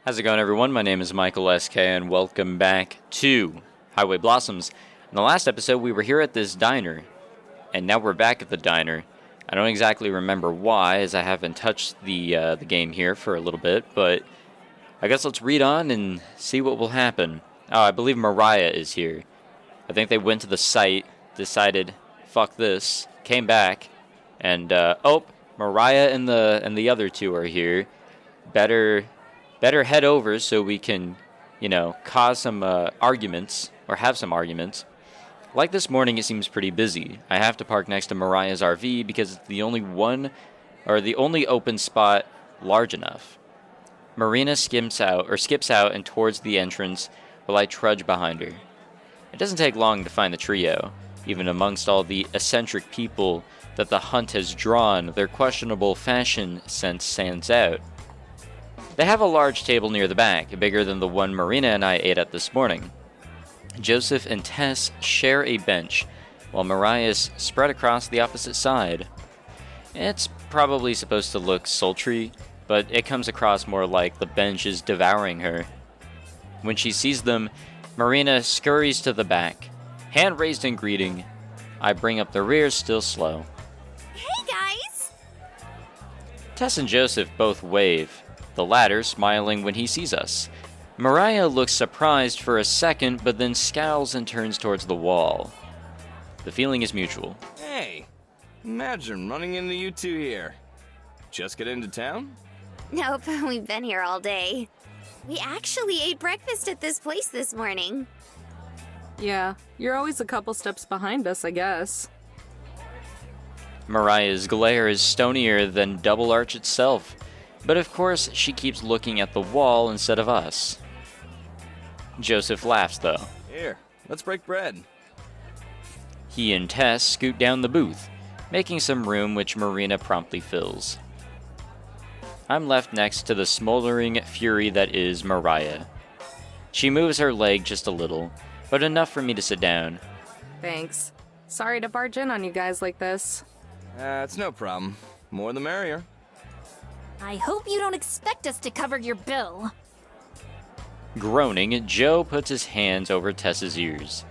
How's it going, everyone? My name is Michael SK, and welcome back to Highway Blossoms. In the last episode, we were here at this diner, and now we're back at the diner. I don't exactly remember why, as I haven't touched the game here for a little bit, but I guess let's read on and see what will happen. Oh, I believe Mariah is here. I think they went to the site, decided, fuck this, came back, and, Mariah and the other two are here. Better head over so we can, cause some arguments, or have some arguments. Like this morning, it seems pretty busy. I have to park next to Mariah's RV because it's the only open spot large enough. Marina skips out and towards the entrance while I trudge behind her. It doesn't take long to find the trio. Even amongst all the eccentric people that the hunt has drawn, their questionable fashion sense stands out. They have a large table near the back, bigger than the one Marina and I ate at this morning. Joseph and Tess share a bench, while Mariah is spread across the opposite side. It's probably supposed to look sultry, but it comes across more like the bench is devouring her. When she sees them, Marina scurries to the back, hand raised in greeting. I bring up the rear still slow. Hey guys! Tess and Joseph both wave, the latter smiling when he sees us. Mariah looks surprised for a second, but then scowls and turns towards the wall. The feeling is mutual. Hey, imagine running into you two here. Just get into town? Nope, we've been here all day. We actually ate breakfast at this place this morning. Yeah, you're always a couple steps behind us, I guess. Mariah's glare is stonier than Double Arch itself, but of course she keeps looking at the wall instead of us. Joseph laughs though. Here, let's break bread. He and Tess scoot down the booth, making some room which Marina promptly fills. I'm left next to the smoldering fury that is Mariah. She moves her leg just a little, but enough for me to sit down. Thanks. Sorry to barge in on you guys like this. It's no problem. More the merrier. I hope you don't expect us to cover your bill. Groaning, Joe puts his hands over Tess's ears.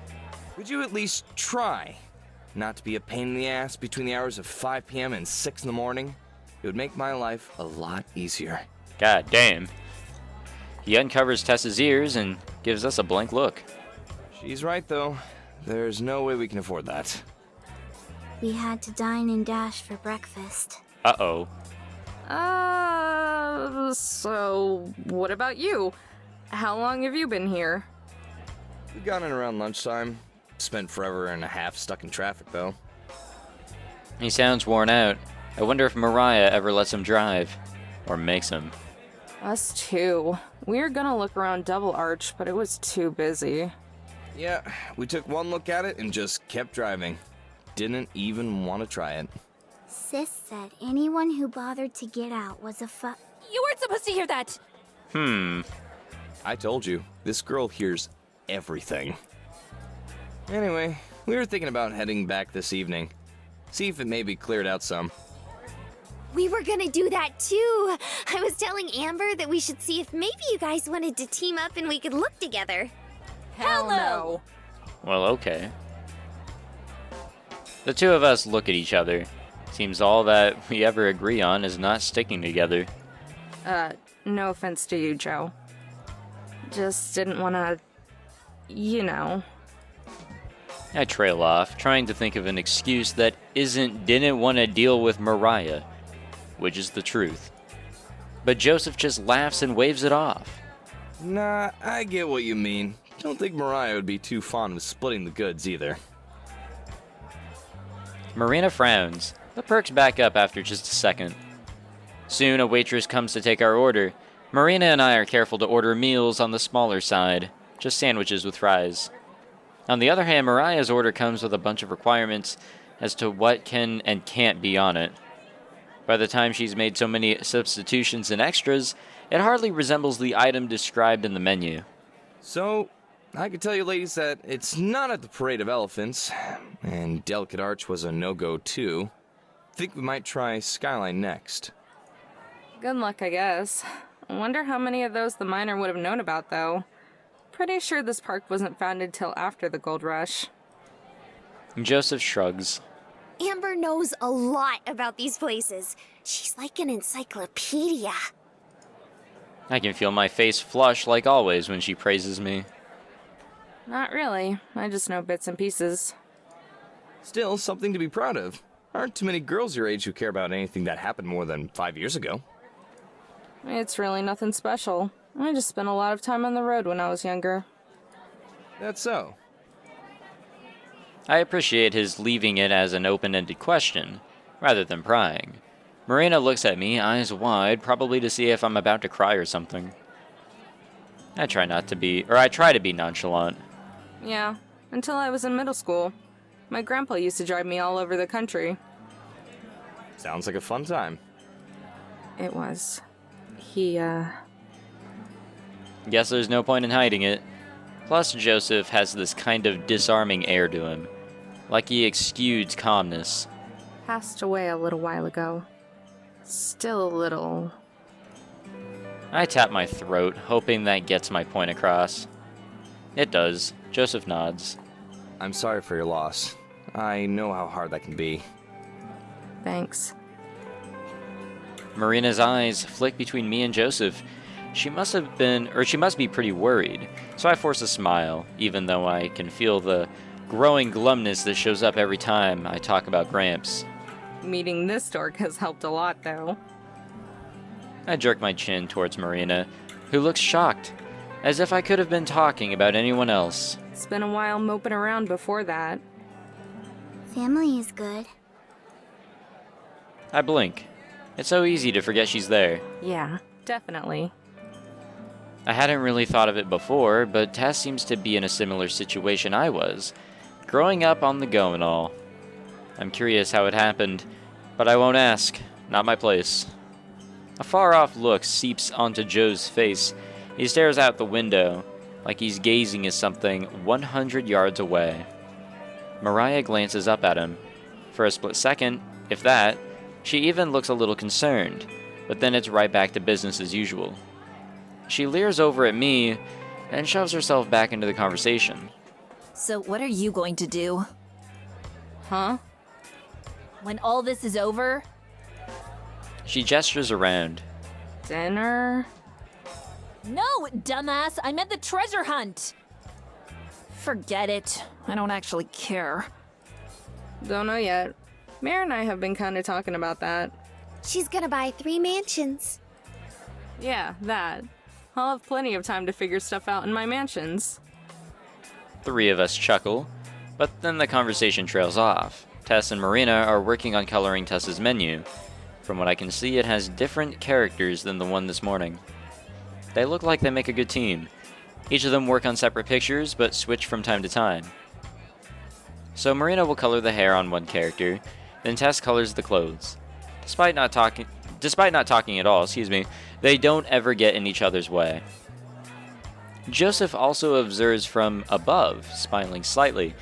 Would you at least try not to be a pain in the ass between the hours of 5 p.m. and 6 in the morning? It would make my life a lot easier. God damn. He uncovers Tess's ears and gives us a blank look. She's right, though. There's no way we can afford that. We had to dine and dash for breakfast. Uh-oh. So what about you? How long have you been here? We got in around lunchtime. Spent forever and a half stuck in traffic, though. He sounds worn out. I wonder if Mariah ever lets him drive. Or makes him. Us too. We were gonna look around Double Arch, but it was too busy. Yeah, we took one look at it and just kept driving. Didn't even want to try it. Sis said anyone who bothered to get out was a You weren't supposed to hear that! I told you, this girl hears everything. Anyway, we were thinking about heading back this evening. See if it maybe cleared out some. We were gonna do that too. I was telling Amber that we should see if maybe you guys wanted to team up and we could look together. Hell no! Well, okay. The two of us look at each other. Seems all that we ever agree on is not sticking together. No offense to you, Joe. Just didn't wanna... I trail off, trying to think of an excuse that didn't want to deal with Mariah, which is the truth. But Joseph just laughs and waves it off. Nah, I get what you mean. Don't think Mariah would be too fond of splitting the goods either. Marina frowns, but perks back up after just a second. Soon a waitress comes to take our order. Marina and I are careful to order meals on the smaller side, just sandwiches with fries. On the other hand, Mariah's order comes with a bunch of requirements as to what can and can't be on it. By the time she's made so many substitutions and extras, it hardly resembles the item described in the menu. So, I can tell you ladies that it's not at the Parade of Elephants, and Delicate Arch was a no-go too. Think we might try Skyline next. Good luck, I guess. I wonder how many of those the miner would have known about, though. Pretty sure this park wasn't founded till after the gold rush. Joseph shrugs. Amber knows a lot about these places. She's like an encyclopedia. I can feel my face flush like always when she praises me. Not really. I just know bits and pieces. Still, something to be proud of. Aren't too many girls your age who care about anything that happened more than 5 years ago. It's really nothing special. I just spent a lot of time on the road when I was younger. That's so. I appreciate his leaving it as an open-ended question, rather than prying. Marina looks at me, eyes wide, probably to see if I'm about to cry or something. I try to be nonchalant. Yeah, until I was in middle school. My grandpa used to drive me all over the country. Sounds like a fun time. It was. He, Guess there's no point in hiding it. Plus, Joseph has this kind of disarming air to him, like he exudes calmness. passed away a little while ago. Still a little. I tap my throat, hoping that gets my point across. It does. Joseph nods. I'm sorry for your loss. I know how hard that can be. Thanks. Marina's eyes flick between me and Joseph. She must be pretty worried, so I force a smile, even though I can feel the growing glumness that shows up every time I talk about Gramps. Meeting this dork has helped a lot, though. I jerk my chin towards Marina, who looks shocked, as if I could have been talking about anyone else. It's been a while moping around before that. Family is good. I blink. It's so easy to forget she's there. Yeah, definitely. I hadn't really thought of it before, but Tess seems to be in a similar situation I was, growing up on the go and all. I'm curious how it happened, but I won't ask. Not my place. A far-off look seeps onto Joe's face. He stares out the window, like he's gazing at something 100 yards away. Mariah glances up at him. For a split second, if that, she even looks a little concerned, but then it's right back to business as usual. She leers over at me and shoves herself back into the conversation. So what are you going to do? Huh? When all this is over? She gestures around. Dinner? No, dumbass! I meant the treasure hunt! Forget it. I don't actually care. Don't know yet. Mare and I have been kind of talking about that. She's gonna buy 3 mansions. Yeah, that. I'll have plenty of time to figure stuff out in my mansions. 3 of us chuckle, but then the conversation trails off. Tess and Marina are working on coloring Tess's menu. From what I can see, it has different characters than the one this morning. They look like they make a good team. Each of them work on separate pictures, but switch from time to time. So Marina will color the hair on one character, then Tess colors the clothes. Despite not talking at all, they don't ever get in each other's way. Joseph also observes from above, smiling slightly.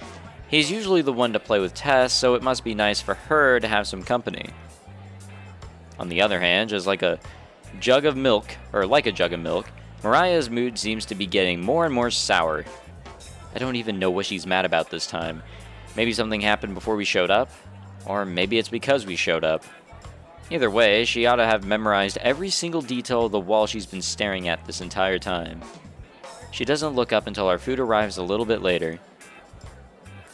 He's usually the one to play with Tess, so it must be nice for her to have some company. On the other hand, just like a jug of milk, Mariah's mood seems to be getting more and more sour. I don't even know what she's mad about this time. Maybe something happened before we showed up, or maybe it's because we showed up. Either way, she ought to have memorized every single detail of the wall she's been staring at this entire time. She doesn't look up until our food arrives a little bit later.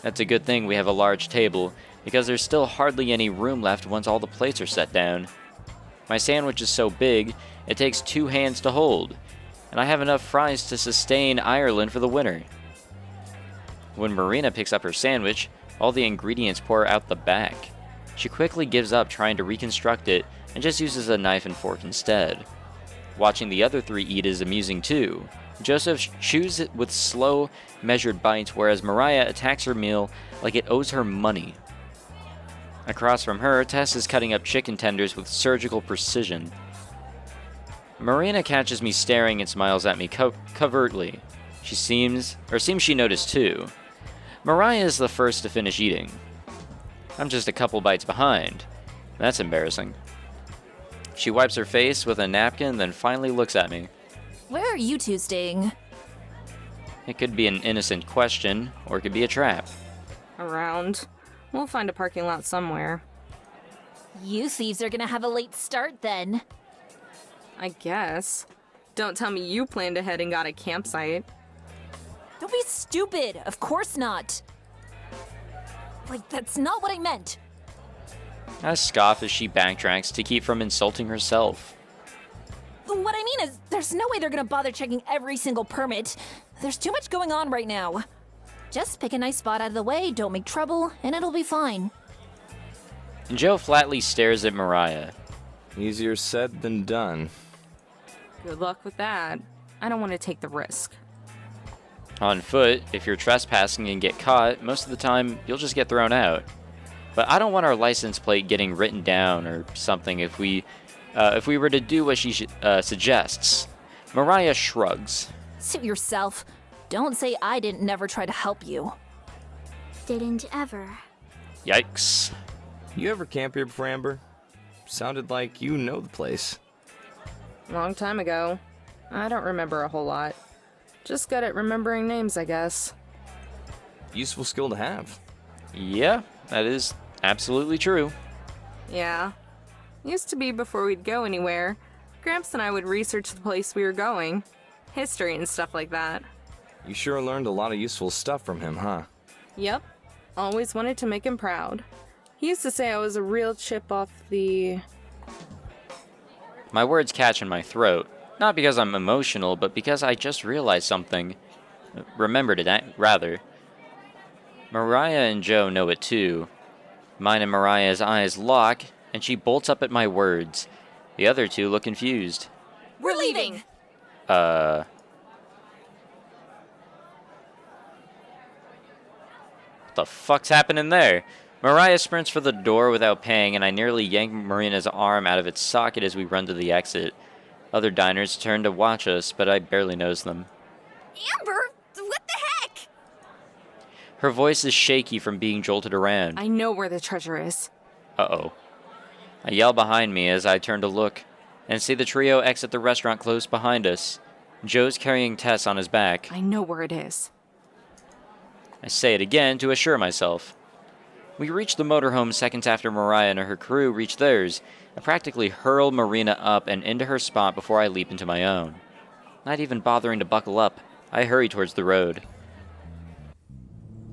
That's a good thing we have a large table, because there's still hardly any room left once all the plates are set down. My sandwich is so big, it takes 2 hands to hold, and I have enough fries to sustain Ireland for the winter. When Marina picks up her sandwich, all the ingredients pour out the back. She quickly gives up trying to reconstruct it and just uses a knife and fork instead. Watching the other 3 eat is amusing too. Joseph chews it with slow, measured bites, whereas Mariah attacks her meal like it owes her money. Across from her, Tess is cutting up chicken tenders with surgical precision. Marina catches me staring and smiles at me covertly. She seems she noticed too. Mariah is the first to finish eating. I'm just a couple bites behind. That's embarrassing. She wipes her face with a napkin, then finally looks at me. Where are you two staying? It could be an innocent question, or it could be a trap. Around. We'll find a parking lot somewhere. You thieves are gonna have a late start then. I guess. Don't tell me you planned ahead and got a campsite. Don't be stupid. Of course not. Like, that's not what I meant. I scoff as she backtracks to keep from insulting herself. What I mean is, there's no way they're gonna bother checking every single permit. There's too much going on right now. Just pick a nice spot out of the way, don't make trouble, and it'll be fine. Joe flatly stares at Mariah. Easier said than done. Good luck with that. I don't want to take the risk. On foot, if you're trespassing and get caught, most of the time you'll just get thrown out. But I don't want our license plate getting written down or something if we were to do what she suggests. Mariah shrugs. Suit yourself. Don't say I didn't never try to help you. Didn't ever. Yikes. You ever camp here before, Amber? Sounded like you know the place. Long time ago. I don't remember a whole lot. Just good at remembering names, I guess. Useful skill to have. Yeah, that is absolutely true. Yeah. Used to be before we'd go anywhere. Gramps and I would research the place we were going. History and stuff like that. You sure learned a lot of useful stuff from him, huh? Yep. Always wanted to make him proud. He used to say I was a real chip off the... My words catch in my throat. Not because I'm emotional, but because I just realized something. Remembered it, rather. Mariah and Joe know it too. Mine and Mariah's eyes lock, and she bolts up at my words. The other two look confused. We're leaving! What the fuck's happening there? Mariah sprints for the door without paying, and I nearly yank Marina's arm out of its socket as we run to the exit. Other diners turn to watch us, but I barely notice them. Amber, what the heck? Her voice is shaky from being jolted around. I know where the treasure is. Uh-oh. I yell behind me as I turn to look, and see the trio exit the restaurant close behind us. Joe's carrying Tess on his back. I know where it is. I say it again to assure myself. We reach the motorhome seconds after Mariah and her crew reach theirs. I practically hurl Marina up and into her spot before I leap into my own. Not even bothering to buckle up, I hurry towards the road.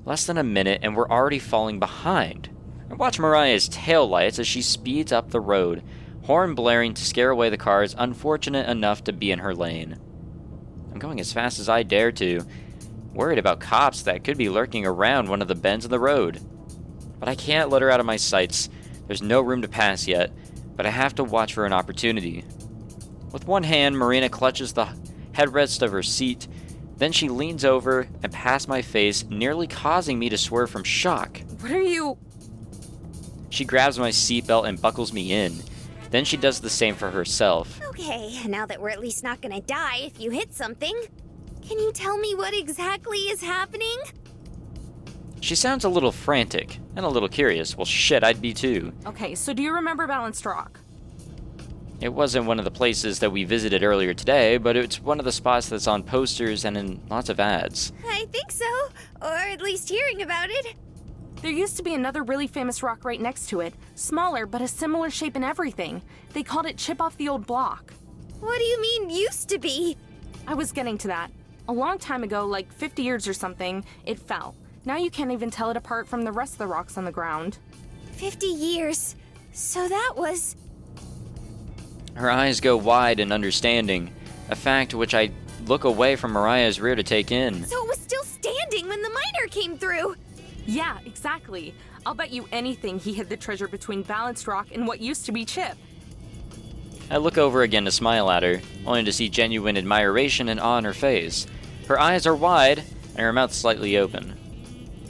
Less than a minute and we're already falling behind. I watch Mariah's taillights as she speeds up the road, horn blaring to scare away the cars unfortunate enough to be in her lane. I'm going as fast as I dare to, worried about cops that could be lurking around one of the bends in the road. But I can't let her out of my sights. There's no room to pass yet, but I have to watch for an opportunity. With one hand, Marina clutches the headrest of her seat, then she leans over and past my face, nearly causing me to swerve from shock. What are you... She grabs my seatbelt and buckles me in. Then she does the same for herself. Okay, now that we're at least not gonna die if you hit something, can you tell me what exactly is happening? She sounds a little frantic and a little curious. Well, shit, I'd be too. Okay, so do you remember Balanced Rock? It wasn't one of the places that we visited earlier today, but it's one of the spots that's on posters and in lots of ads. I think so, or at least hearing about it. There used to be another really famous rock right next to it. Smaller, but a similar shape and everything. They called it Chip Off the Old Block. What do you mean, used to be? I was getting to that. A long time ago, like 50 years or something, it fell. Now you can't even tell it apart from the rest of the rocks on the ground. 50 years. So that was... Her eyes go wide in understanding, a fact which I look away from Mariah's rear to take in. So it was still standing when the miner came through. Yeah, exactly. I'll bet you anything he hid the treasure between Balanced Rock and what used to be Chip. I look over again to smile at her, only to see genuine admiration and awe on her face. Her eyes are wide, and her mouth slightly open.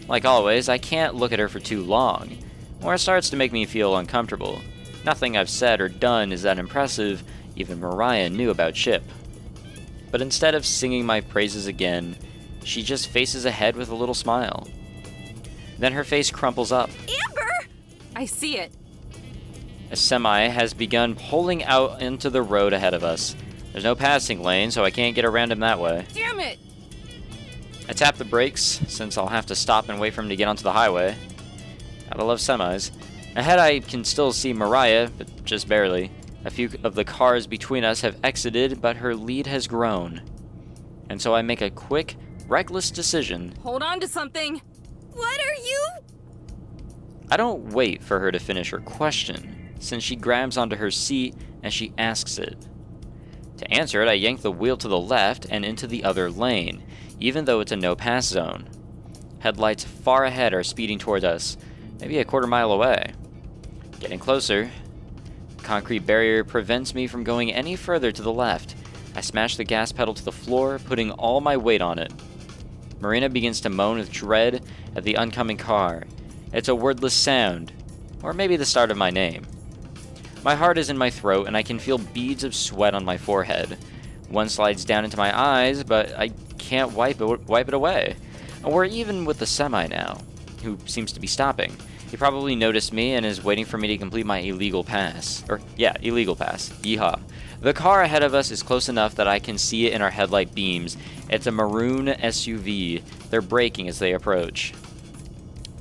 Like always, I can't look at her for too long, or it starts to make me feel uncomfortable. Nothing I've said or done is that impressive, even Mariah knew about Chip. But instead of singing my praises again, she just faces ahead with a little smile. Then her face crumples up. Amber! I see it. A semi has begun pulling out into the road ahead of us. There's no passing lane, so I can't get around him that way. Damn it! I tap the brakes, since I'll have to stop and wait for him to get onto the highway. Gotta love semis. Ahead I can still see Mariah, but just barely. A few of the cars between us have exited, but her lead has grown. And so I make a quick, reckless decision. Hold on to something! What are you? I don't wait for her to finish her question, since she grabs onto her seat and she asks it. To answer it, I yank the wheel to the left and into the other lane, even though it's a no-pass zone. Headlights far ahead are speeding toward us, maybe a quarter-mile away. Getting closer. The concrete barrier prevents me from going any further to the left. I smash the gas pedal to the floor, putting all my weight on it. Marina begins to moan with dread at the oncoming car. It's a wordless sound, or maybe the start of my name. My heart is in my throat, and I can feel beads of sweat on my forehead. One slides down into my eyes, but I can't wipe it away. And we're even with the semi now, who seems to be stopping. He probably noticed me and is waiting for me to complete my illegal pass. Illegal pass. Yeehaw. The car ahead of us is close enough that I can see it in our headlight beams. It's a maroon SUV. They're braking as they approach.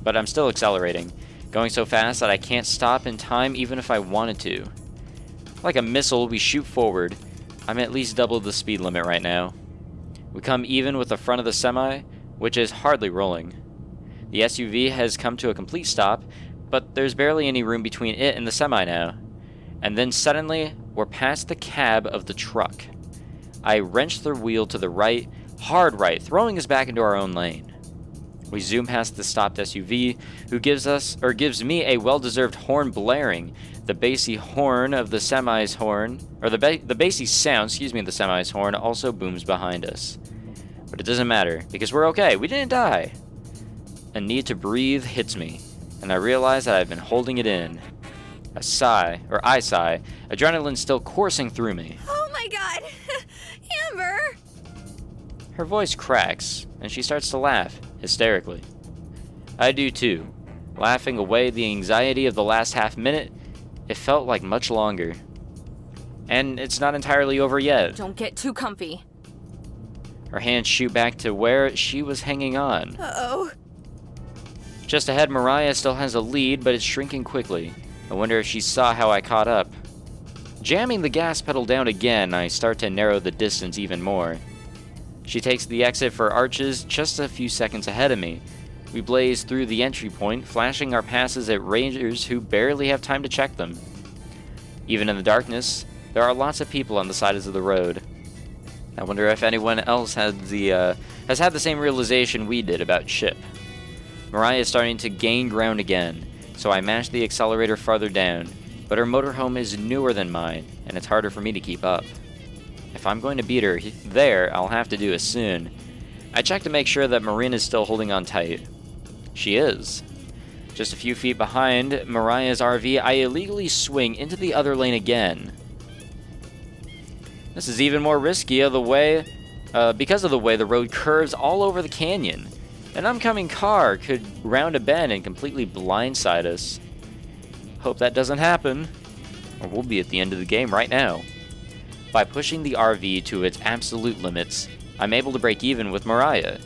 But I'm still accelerating, going so fast that I can't stop in time even if I wanted to. Like a missile, we shoot forward. I'm at least double the speed limit right now. We come even with the front of the semi, which is hardly rolling. The SUV has come to a complete stop, but there's barely any room between it and the semi now. And then suddenly, we're past the cab of the truck. I wrench the wheel to the right, hard right, throwing us back into our own lane. We zoom past the stopped SUV, who gives me a well-deserved horn blaring. The bassy horn of the semi's horn, or the bassy sound, of the semi's horn also booms behind us. But it doesn't matter, because we're okay, we didn't die. A need to breathe hits me, and I realize that I've been holding it in. I sigh, adrenaline still coursing through me. Oh my god! Amber! Her voice cracks, and she starts to laugh, hysterically. I do too, laughing away the anxiety of the last half minute. It felt like much longer. And it's not entirely over yet. Don't get too comfy. Her hands shoot back to where she was hanging on. Uh-oh. Just ahead, Mariah still has a lead, but it's shrinking quickly. I wonder if she saw how I caught up. Jamming the gas pedal down again, I start to narrow the distance even more. She takes the exit for Arches just a few seconds ahead of me. We blaze through the entry point, flashing our passes at rangers who barely have time to check them. Even in the darkness, there are lots of people on the sides of the road. I wonder if anyone else has had the same realization we did about Chip. Mariah is starting to gain ground again, so I mash the accelerator farther down, but her motorhome is newer than mine, and it's harder for me to keep up. If I'm going to beat her there, I'll have to do it soon. I check to make sure that Marina is still holding on tight. She is. Just a few feet behind Mariah's RV, I illegally swing into the other lane again. This is even more risky because of the way the road curves all over the canyon. An oncoming car could round a bend and completely blindside us. Hope that doesn't happen, or we'll be at the end of the game right now. By pushing the RV to its absolute limits, I'm able to break even with Mariah.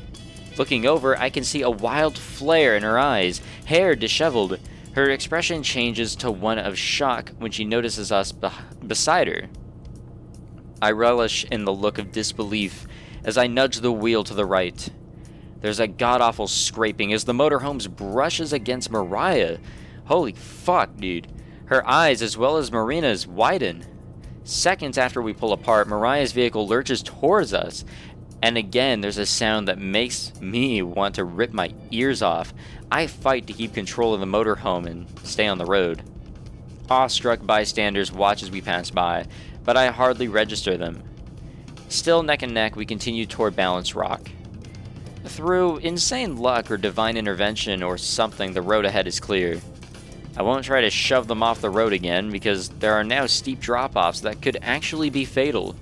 Looking over, I can see a wild flare in her eyes, hair disheveled. Her expression changes to one of shock when she notices us beside her. I relish in the look of disbelief as I nudge the wheel to the right. There's a god-awful scraping as the motorhome brushes against Mariah. Holy fuck, dude. Her eyes, as well as Marina's, widen. Seconds after we pull apart, Mariah's vehicle lurches towards us. And again, there's a sound that makes me want to rip my ears off. I fight to keep control of the motorhome and stay on the road. Awestruck bystanders watch as we pass by, but I hardly register them. Still neck and neck, we continue toward Balanced Rock. Through insane luck or divine intervention or something, the road ahead is clear. I won't try to shove them off the road again because there are now steep drop-offs that could actually be fatal.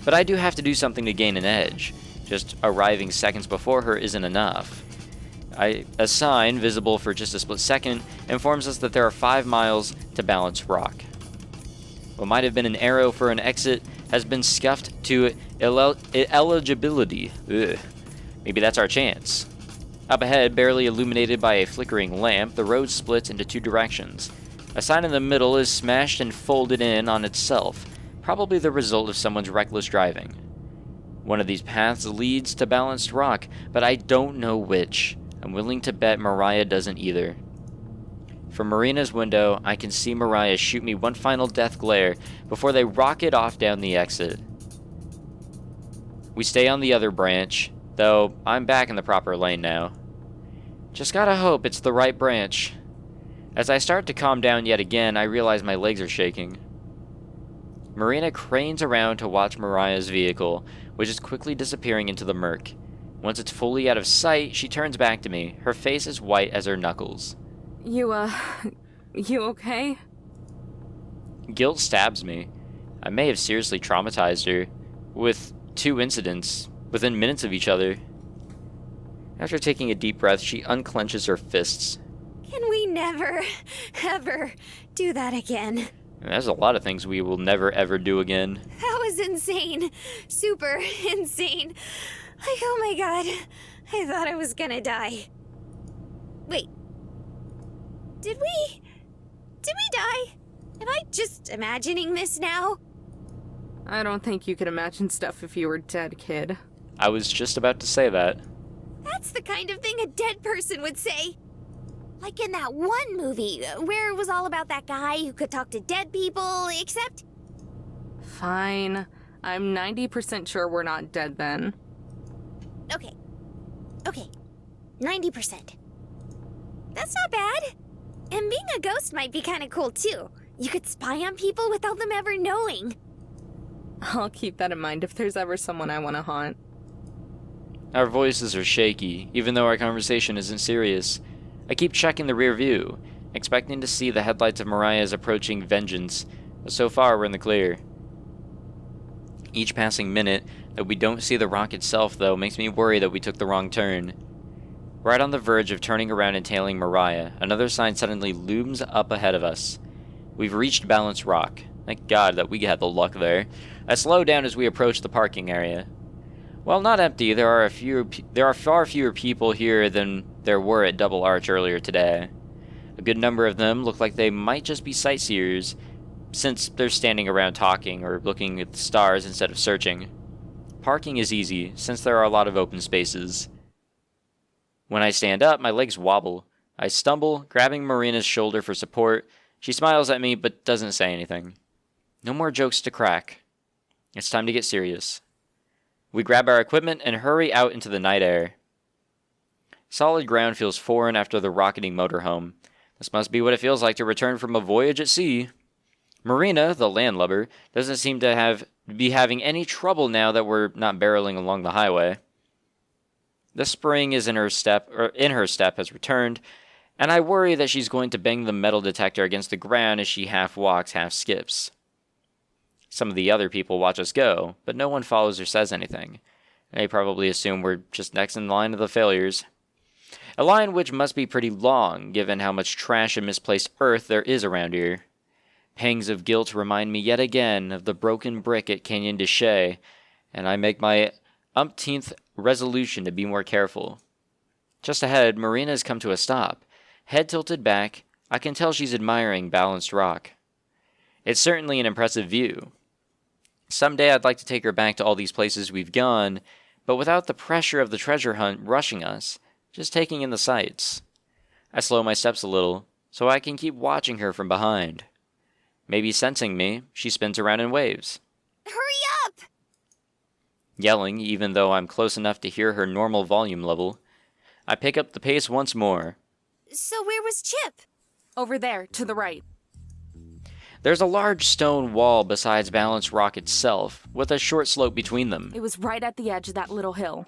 But I do have to do something to gain an edge. Just arriving seconds before her isn't enough. A sign, visible for just a split second, informs us that there are 5 miles to Balanced Rock. What might have been an arrow for an exit has been scuffed to eligibility. Ugh. Maybe that's our chance. Up ahead, barely illuminated by a flickering lamp, the road splits into 2 directions. A sign in the middle is smashed and folded in on itself, probably the result of someone's reckless driving. One of these paths leads to Balanced Rock, but I don't know which. I'm willing to bet Mariah doesn't either. From Marina's window, I can see Mariah shoot me one final death glare before they rocket off down the exit. We stay on the other branch, though I'm back in the proper lane now. Just gotta hope it's the right branch. As I start to calm down yet again, I realize my legs are shaking. Marina cranes around to watch Mariah's vehicle, which is quickly disappearing into the murk. Once it's fully out of sight, she turns back to me, her face as white as her knuckles. You okay? Guilt stabs me. I may have seriously traumatized her, with 2 incidents within minutes of each other. After taking a deep breath, she unclenches her fists. Can we never, ever do that again? And there's a lot of things we will never ever do again. That was insane. Super insane. Like, oh my god. I thought I was gonna die. Wait. Did we die? Am I just imagining this now? I don't think you could imagine stuff if you were dead, kid. I was just about to say that. That's the kind of thing a dead person would say. Like in that one movie, where it was all about that guy who could talk to dead people, except... Fine. I'm 90% sure we're not dead then. Okay. 90%. That's not bad. And being a ghost might be kind of cool, too. You could spy on people without them ever knowing. I'll keep that in mind if there's ever someone I want to haunt. Our voices are shaky, even though our conversation isn't serious. I keep checking the rear view, expecting to see the headlights of Mariah's approaching vengeance, but so far we're in the clear. Each passing minute that we don't see the rock itself, though, makes me worry that we took the wrong turn. Right on the verge of turning around and tailing Mariah, another sign suddenly looms up ahead of us. We've reached Balanced Rock. Thank God that we had the luck there. I slow down as we approach the parking area. While not empty, there are far fewer people here than there were at Double Arch earlier today. A good number of them look like they might just be sightseers, since they're standing around talking or looking at the stars instead of searching. Parking is easy, since there are a lot of open spaces. When I stand up, my legs wobble. I stumble, grabbing Marina's shoulder for support. She smiles at me, but doesn't say anything. No more jokes to crack. It's time to get serious. We grab our equipment and hurry out into the night air. Solid ground feels foreign after the rocketing motorhome. This must be what it feels like to return from a voyage at sea. Marina, the landlubber, doesn't seem to be having any trouble now that we're not barreling along the highway. The spring is in her step has returned, and I worry that she's going to bang the metal detector against the ground as she half walks, half skips. Some of the other people watch us go, but no one follows or says anything. They probably assume we're just next in line of the failures. A line which must be pretty long, given how much trash and misplaced earth there is around here. Pangs of guilt remind me yet again of the broken brick at Canyon de Chelly, and I make my umpteenth resolution to be more careful. Just ahead, Marina has come to a stop. Head tilted back, I can tell she's admiring Balanced Rock. It's certainly an impressive view. Someday I'd like to take her back to all these places we've gone, but without the pressure of the treasure hunt rushing us, just taking in the sights. I slow my steps a little, so I can keep watching her from behind. Maybe sensing me, she spins around and waves. Hurry up! Yelling, even though I'm close enough to hear her normal volume level. I pick up the pace once more. So where was Chip? Over there, to the right. There's a large stone wall besides Balanced Rock itself, with a short slope between them. It was right at the edge of that little hill.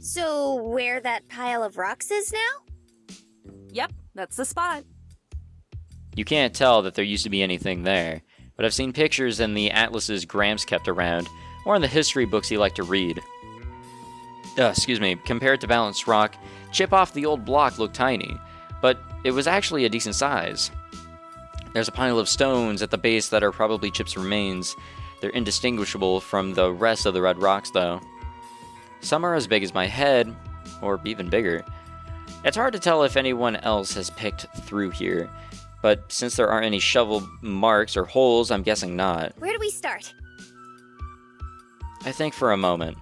So where that pile of rocks is now? Yep, that's the spot. You can't tell that there used to be anything there, but I've seen pictures in the atlases Gramps kept around, or in the history books he liked to read. compared to balanced rock, chip off the old block looked tiny, but it was actually a decent size. There's a pile of stones at the base that are probably Chip's remains. They're indistinguishable from the rest of the red rocks, though. Some are as big as my head, or even bigger. It's hard to tell if anyone else has picked through here, but since there aren't any shovel marks or holes, I'm guessing not. Where do we start? I think for a moment.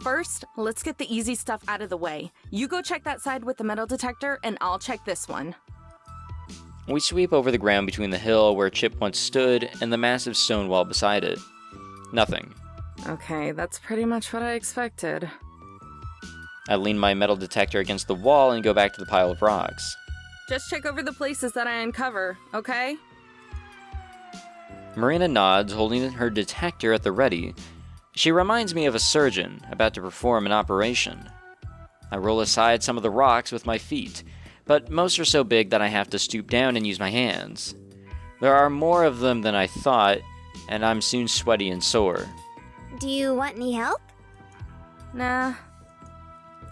First, let's get the easy stuff out of the way. You go check that side with the metal detector, and I'll check this one. We sweep over the ground between the hill where Chip once stood and the massive stone wall beside it. Nothing. Okay, that's pretty much what I expected. I lean my metal detector against the wall and go back to the pile of rocks. Just check over the places that I uncover, okay? Marina nods, holding her detector at the ready. She reminds me of a surgeon about to perform an operation. I roll aside some of the rocks with my feet, but most are so big that I have to stoop down and use my hands. There are more of them than I thought, and I'm soon sweaty and sore. Do you want any help? Nah,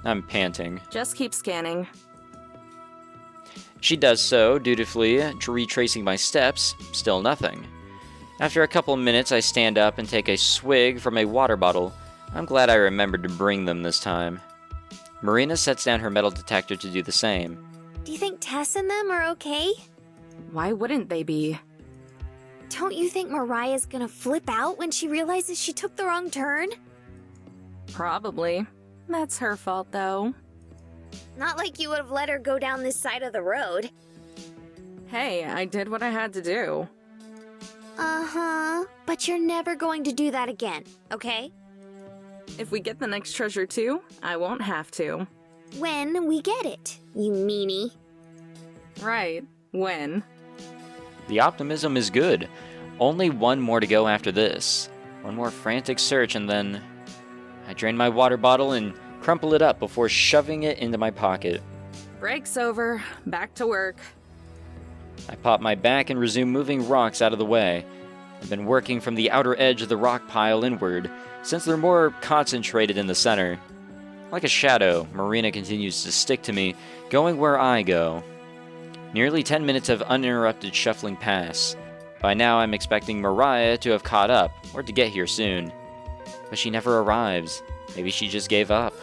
I'm panting. just keep scanning. She does so, dutifully, retracing my steps, still nothing. After a couple minutes, I stand up and take a swig from a water bottle. I'm glad I remembered to bring them this time. Marina sets down her metal detector to do the same. Do you think Tess and them are okay? Why wouldn't they be? Don't you think Mariah's gonna flip out when she realizes she took the wrong turn? Probably. That's her fault, though. Not like you would have let her go down this side of the road. Hey, I did what I had to do. Uh-huh. But you're never going to do that again, okay? If we get the next treasure too, I won't have to. When we get it, you meanie. Right. When? The optimism is good. Only one more to go after this. One more frantic search and then... I drain my water bottle and crumple it up before shoving it into my pocket. Break's over. Back to work. I pop my back and resume moving rocks out of the way. I've been working from the outer edge of the rock pile inward, since they're more concentrated in the center. Like a shadow, Marina continues to stick to me, going where I go. Nearly 10 minutes of uninterrupted shuffling pass. By now I'm expecting Mariah to have caught up, or to get here soon. But she never arrives. Maybe she just gave up.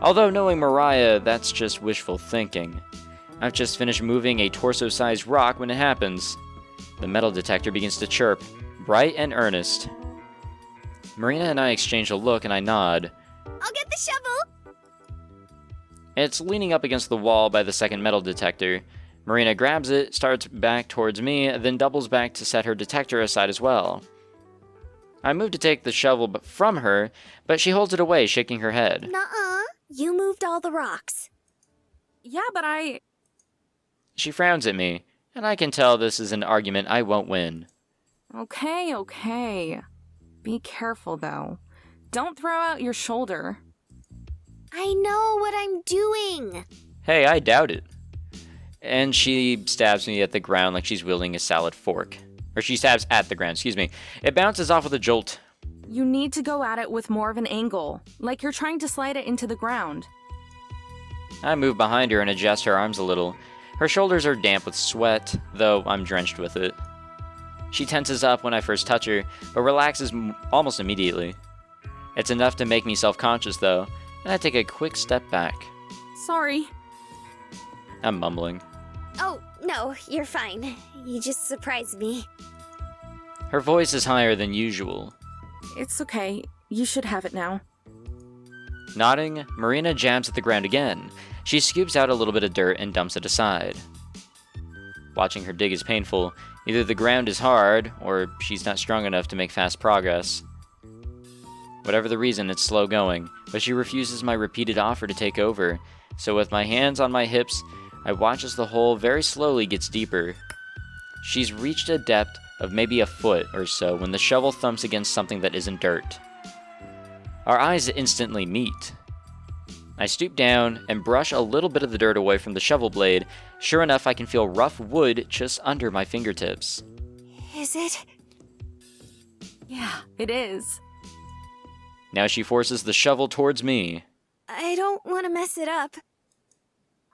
Although knowing Mariah, that's just wishful thinking. I've just finished moving a torso-sized rock when it happens. The metal detector begins to chirp, bright and earnest. Marina and I exchange a look and I nod. I'll get the shovel! It's leaning up against the wall by the second metal detector. Marina grabs it, starts back towards me, then doubles back to set her detector aside as well. I move to take the shovel from her, but she holds it away, shaking her head. Nuh-uh. You moved all the rocks. Yeah, but She frowns at me, and I can tell this is an argument I won't win. Okay. Be careful, though. Don't throw out your shoulder. I know what I'm doing. Hey, I doubt it. And she stabs me at the ground like she's wielding a salad fork. Or she stabs at the ground, excuse me. It bounces off with a jolt. You need to go at it with more of an angle, like you're trying to slide it into the ground. I move behind her and adjust her arms a little. Her shoulders are damp with sweat, though I'm drenched with it. She tenses up when I first touch her, but relaxes almost immediately. It's enough to make me self-conscious, though, and I take a quick step back. Sorry. I'm mumbling. Oh, no, you're fine. You just surprised me. Her voice is higher than usual. It's okay. You should have it now. Nodding, Marina jabs at the ground again. She scoops out a little bit of dirt and dumps it aside. Watching her dig is painful. Either the ground is hard, or she's not strong enough to make fast progress. Whatever the reason, it's slow going, but she refuses my repeated offer to take over, so with my hands on my hips, I watch as the hole very slowly gets deeper. She's reached a depth of maybe a foot or so when the shovel thumps against something that isn't dirt. Our eyes instantly meet. I stoop down and brush a little bit of the dirt away from the shovel blade. Sure enough, I can feel rough wood just under my fingertips. Is it? Yeah, it is. Now she forces the shovel towards me. I don't want to mess it up.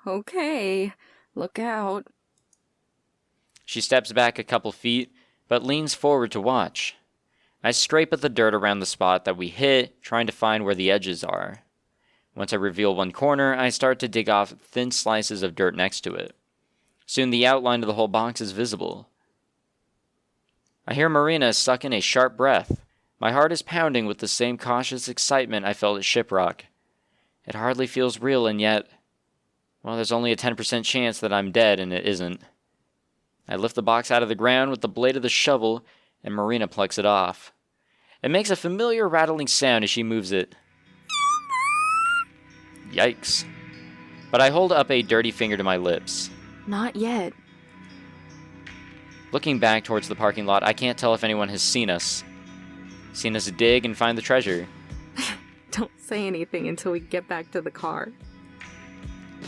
Okay, look out. She steps back a couple feet, but leans forward to watch. I scrape at the dirt around the spot that we hit, trying to find where the edges are. Once I reveal one corner, I start to dig off thin slices of dirt next to it. Soon the outline of the whole box is visible. I hear Marina suck in a sharp breath. My heart is pounding with the same cautious excitement I felt at Shiprock. It hardly feels real, and yet, well, there's only a 10% chance that I'm dead, and it isn't. I lift the box out of the ground with the blade of the shovel, and Marina plucks it off. It makes a familiar rattling sound as she moves it. Yikes. But I hold up a dirty finger to my lips. Not yet. Looking back towards the parking lot, I can't tell if anyone has seen us. Seen us dig and find the treasure. Don't say anything until we get back to the car.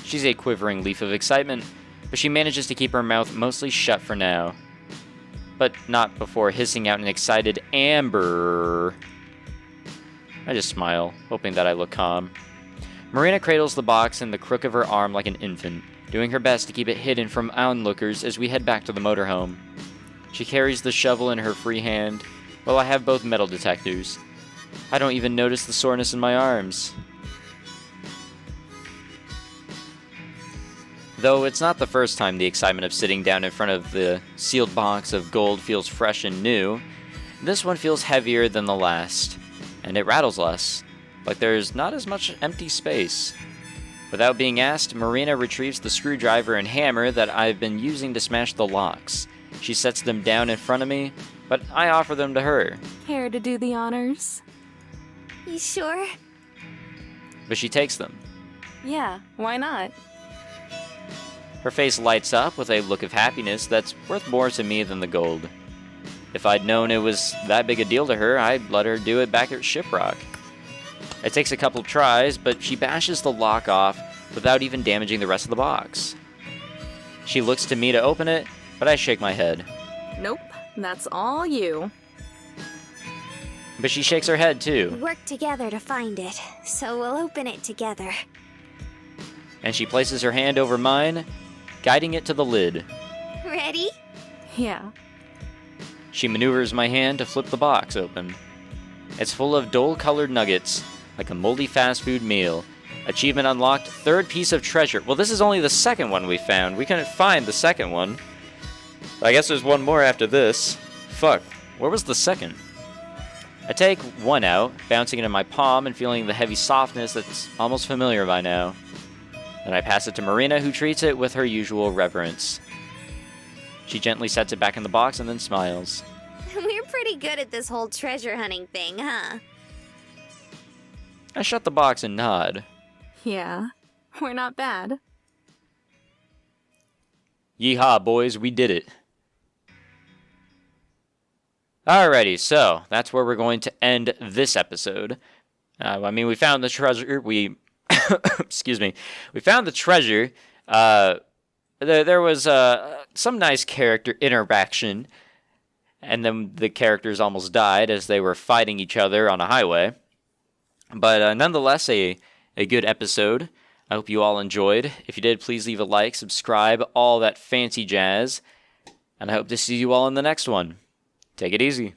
She's a quivering leaf of excitement, but she manages to keep her mouth mostly shut for now. But not before hissing out an excited Amber. I just smile, hoping that I look calm. Marina cradles the box in the crook of her arm like an infant, doing her best to keep it hidden from onlookers as we head back to the motorhome. She carries the shovel in her free hand, while I have both metal detectors. I don't even notice the soreness in my arms. Though it's not the first time the excitement of sitting down in front of the sealed box of gold feels fresh and new, this one feels heavier than the last, and it rattles less, like there's not as much empty space. Without being asked, Marina retrieves the screwdriver and hammer that I've been using to smash the locks. She sets them down in front of me, but I offer them to her. Care to do the honors? You sure? But she takes them. Yeah, why not? Her face lights up with a look of happiness that's worth more to me than the gold. If I'd known it was that big a deal to her, I'd let her do it back at Shiprock. It takes a couple tries, but she bashes the lock off without even damaging the rest of the box. She looks to me to open it, but I shake my head. Nope, that's all you. But she shakes her head We too, worked together to find it, so we'll open it together. and she places her hand over mine, guiding it to the lid. Ready? Yeah. She maneuvers my hand to flip the box open. It's full of dull-colored nuggets, like a moldy fast food meal. Achievement unlocked, third piece of treasure. Well, this is only the second one we found. We couldn't find the second one. I guess there's one more after this. Fuck, where was the second? I take one out, bouncing it in my palm and feeling the heavy softness that's almost familiar by now. Then I pass it to Marina, who treats it with her usual reverence. She gently sets it back in the box and then smiles. We're pretty good at this whole treasure hunting thing, huh? I shut the box and nod. Yeah, we're not bad. Yeehaw, boys, we did it. Alrighty, so that's where we're going to end this episode. We found the treasure. Excuse me. We found the treasure. There was some nice character interaction, and then the characters almost died as they were fighting each other on a highway. But nonetheless, a good episode. I hope you all enjoyed. If you did, please leave a like, subscribe, all that fancy jazz. And I hope to see you all in the next one. Take it easy.